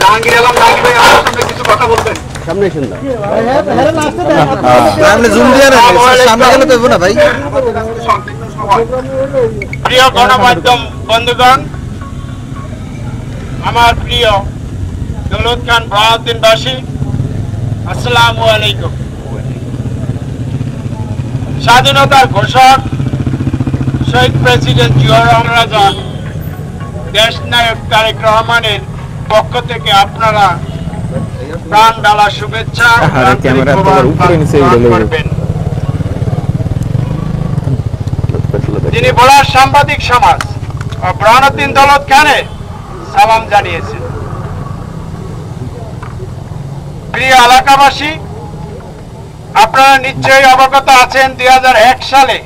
জাহাঙ্গীর আলম জাহাঙ্গীর ভাই আমার সামনে কিছু কথা বলবেন। সামনে শুন না আপনি জুম দিয়ে না সামনে গেলে তো না ভাই। প্রিয় গণমাধ্যম বন্ধুগণ, আমার প্রিয় দৌলত খান বাহাউদ্দিনবাসী, আসসালামু আলাইকুম। স্বাধীনতার ঘোষক শহীদ প্রেসিডেন্ট জিয়াউর রহমান রাজা দেশ নায়ক তারেক রহমানের পক্ষ থেকে আপনারা প্রাণ ঢালা শুভেচ্ছা করবেন। তিনি ভোলার সাংবাদিক সমাজ ও বুরহানুদ্দিন দৌলত খানে সালাম জানিয়েছেন। প্রিয় এলাকাবাসী, আপনারা নিশ্চয়ই অবগত আছেন 2001 সালে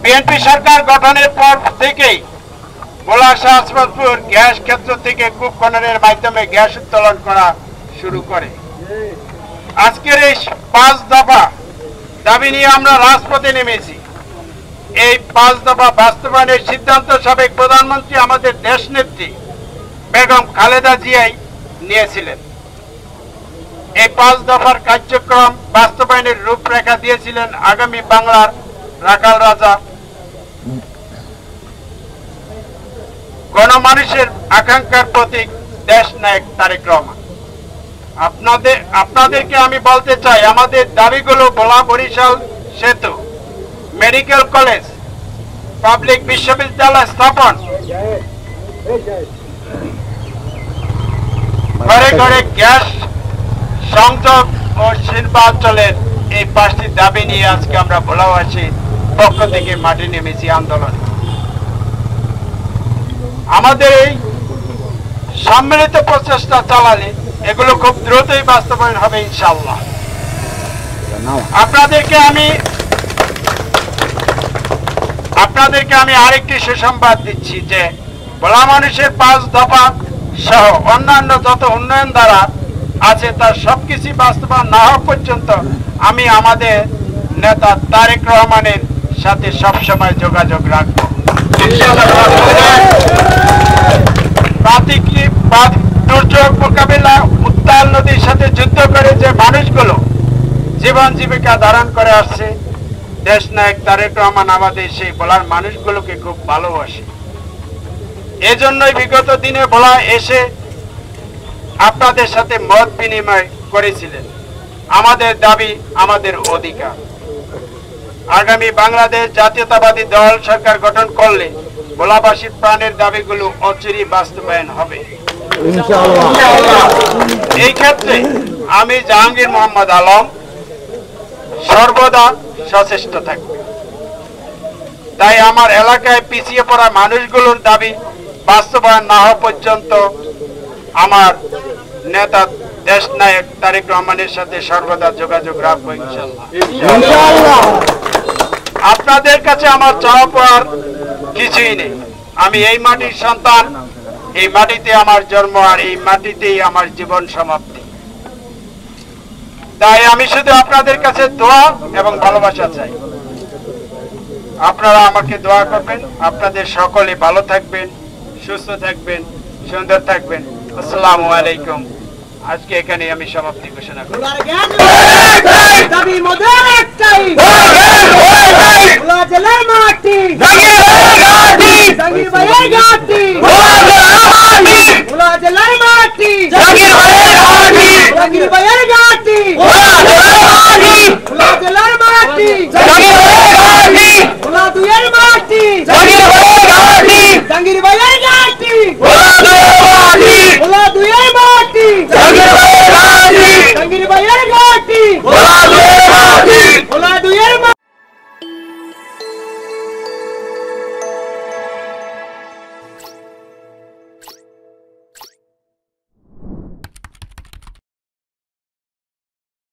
বিএনপি সরকার গঠনের পর থেকেই ভোলা শাহজাদপুর গ্যাস ক্ষেত্র থেকে কূপ খননের মাধ্যমে গ্যাস উত্তোলন করা শুরু করে। আজকের এই 5 দফা দাবি নিয়ে আমরা রাজপথে নেমেছি। এই 5 দফা বাস্তবায়নের সিদ্ধান্ত সাবেক প্রধানমন্ত্রী আমাদের দেশ নেত্রী বেগম খালেদা জিয়াই নিয়েছিলেন। এই 5 দফার কার্যক্রম বাস্তবায়নের রূপরেখা দিয়েছিলেন আগামী বাংলার রাখাল রাজা, গণমানুষের আকাঙ্ক্ষার প্রতীক দেশ নায়ক তারেক রহমান। আপনাদেরকে আমি বলতে চাই, আমাদের দাবিগুলো ভোলা বরিশাল সেতু, মেডিকেল কলেজ, পাবলিক বিশ্ববিদ্যালয় স্থাপন, ঘরে ঘরে গ্যাস সংযোগ ও শিল্পাঞ্চলের এই 5টি দাবি নিয়ে আজকে আমরা ভোলাবাসী পক্ষ থেকে মাঠে নেমেছি আন্দোলন। আমাদের এই সম্মিলিত প্রচেষ্টা চালালে এগুলো খুব দ্রুতই বাস্তবায়ন হবে ইনশাআল্লাহ। আপনাদেরকে আমি আরেকটি সুসংবাদ দিচ্ছি যে ভোলা মানুষের 5 দফা সহ অন্যান্য যত উন্নয়ন ধারা আছে তার সবকিছু বাস্তবায়ন না হওয়া পর্যন্ত আমি আমাদের নেতা তারেক রহমানের সাথে সবসময় যোগাযোগ রাখব। দুর্যোগ মোকাবিলা, উত্তাল নদীর সাথে যুদ্ধ করে যে মানুষগুলো জীবন জীবিকা ধারণ করে আসছে, দেশ নায়ক তারেক রহমান আমাদের সেই ভোলার মানুষগুলোকে খুব ভালোবাসে। এজন্যই বিগত দিনে ভোলা এসে আপনাদের সাথে মত বিনিময় করেছিলেন। আমাদের দাবি, আমাদের অধিকার। আগামী বাংলাদেশ জাতীয়তাবাদী দল সরকার গঠন করলে ভোলাবাসীর প্রাণের দাবিগুলো অচিরেই বাস্তবায়ন হবে এই ক্ষেত্রে আমি জাহাঙ্গীর মোহাম্মদ আলম সর্বদা সচেষ্ট থাকব। তাই আমার এলাকায় পিছিয়ে পড়া মানুষগুলোর দাবি বাস্তবায়ন না হওয়া পর্যন্ত আমার নেতা দেশ নায়ক তারেক রহমানের সাথে সর্বদা যোগাযোগ রাখবো ইনশাআল্লাহ। আপনাদের কাছে আমার চাওয়া পাওয়ার কিছুই নেই। আমি এই মাটির সন্তান, এই মাটিতে আমার জন্ম, আর এই মাটিতেই আমার জীবন সমাপ্তি। তাই আমি শুধু আপনাদের কাছে দোয়া এবং ভালোবাসা চাই। আপনারা আমাকে দোয়া করবেন। আপনাদের সকলে ভালো থাকবেন, সুস্থ থাকবেন, সুন্দর থাকবেন। আসসালামু আলাইকুম। আজকে এখানে আমি সমাপ্তি ঘোষণা করি। জেলার মাটি